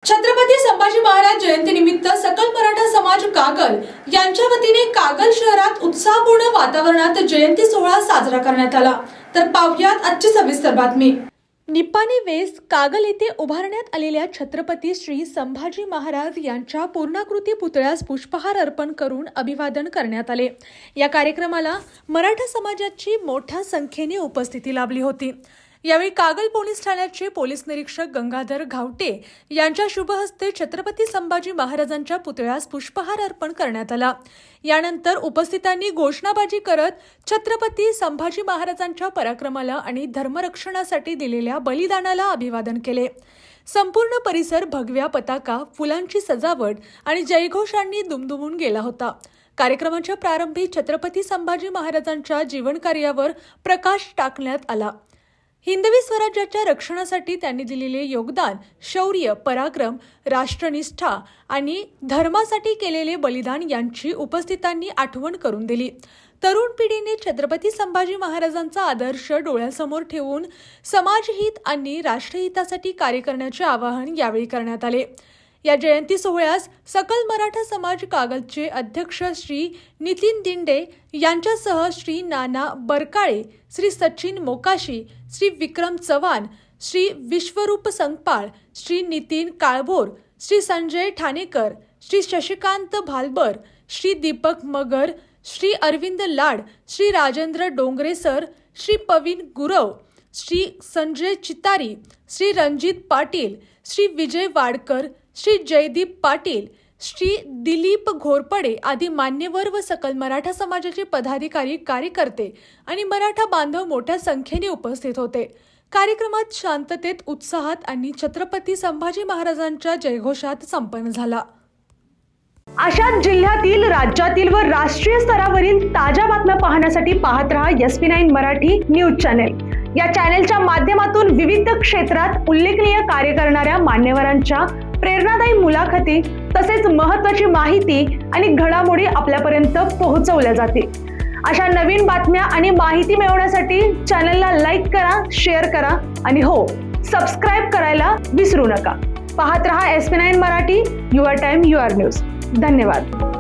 छत्रपती संभाजी महाराज जयंतीनिमित्त सकल मराठा समाज कागल यांच्या वतीने कागल शहरात उत्साहपूर्ण वातावरणात जयंती सोहळा साजरा करण्यात आला। तर पाहुयात आजची सविस्तर बातमी। निप्पाणी वेस कागल येथे उभारण्यात आलेल्या छत्रपती श्री संभाजी महाराज यांच्या पूर्णाकृती पुतळ्यास पुष्पहार अर्पण करून अभिवादन करण्यात आले। या कार्यक्रमाला मराठा समाजाची मोठ्या संख्येने उपस्थिती लाभली होती। यावेळी कागल पोलीस ठाण्याचे पोलीस निरीक्षक गंगाधर घावटे यांच्या शुभ हस्ते छत्रपती संभाजी महाराजांच्या पुतळ्यास पुष्पहार अर्पण करण्यात आला। यानंतर उपस्थितांनी घोषणाबाजी करत छत्रपती संभाजी महाराजांच्या पराक्रमाला आणि धर्मरक्षणासाठी दिलेल्या बलिदानाला अभिवादन केले। संपूर्ण परिसर भगव्या पताका, फुलांची सजावट आणि जयघोषांनी दुमदुमून गेला होता। कार्यक्रमाच्या प्रारंभी छत्रपती संभाजी महाराजांच्या जीवनकार्यावर प्रकाश टाकण्यात आला। हिंदवी स्वराज्याच्या रक्षणासाठी त्यांनी दिलेले योगदान, शौर्य, पराक्रम, राष्ट्रनिष्ठा आणि धर्मासाठी केलेले बलिदान यांची उपस्थितांनी आठवण करून दिली। तरुण पिढीने छत्रपती संभाजी महाराजांचा आदर्श डोळ्यासमोर ठेवून समाजहित आणि राष्ट्रहितासाठी कार्य करण्याचे आवाहन यावेळी करण्यात आले। या जयंती सोहळ्यास सकल मराठा समाज कागलचे अध्यक्ष श्री नितीन दिंडे यांच्यासह श्री नाना बरकाळे, श्री सचिन मोकाशी, श्री विक्रम चव्हाण, श्री विश्वरूप संगपाळ, श्री नितीन काळभोर, श्री संजय ठाणेकर, श्री शशिकांत भालबर, श्री दीपक मगर, श्री अरविंद लाड, श्री राजेंद्र डोंगरे सर, श्री पवीन गुरव, श्री संजय चितारी, श्री रणजित पाटील, श्री विजय वाडकर, श्री जयदीप पाटील, श्री दिलीप घोरपडे आदी मान्यवर व सकल मराठा समाजाचे पदाधिकारी, कार्यकर्ते आणि मराठा बांधव मोठ्या संख्येने उपस्थित होते। कार्यक्रमात शांततेत, उत्साहात आणि छत्रपती संभाजी महाराजांच्या जयघोषात संपन्न झाला। अशाच जिल्ह्यातील, राज्यातील व राष्ट्रीय स्तरावरील ताज्या बातम्या पाहण्यासाठी पाहत रहा SP9 मराठी न्यूज चॅनेल। या चॅनेलच्या माध्यमातून विविध क्षेत्रात उल्लेखनीय कार्य करणाऱ्या मान्यवरांच्या प्रेरणादायी मुलाखती तसेच महत्त्वाची माहिती आणि घडामोडी आपल्यापर्यंत पोहोचवल्या जातील। अशा नवीन बातम्या आणि माहिती मिळवण्यासाठी चॅनलला लाईक करा, शेअर करा आणि हो, सबस्क्राईब करायला विसरू नका। पाहत रहा SP9 Marathi, your time your news. धन्यवाद।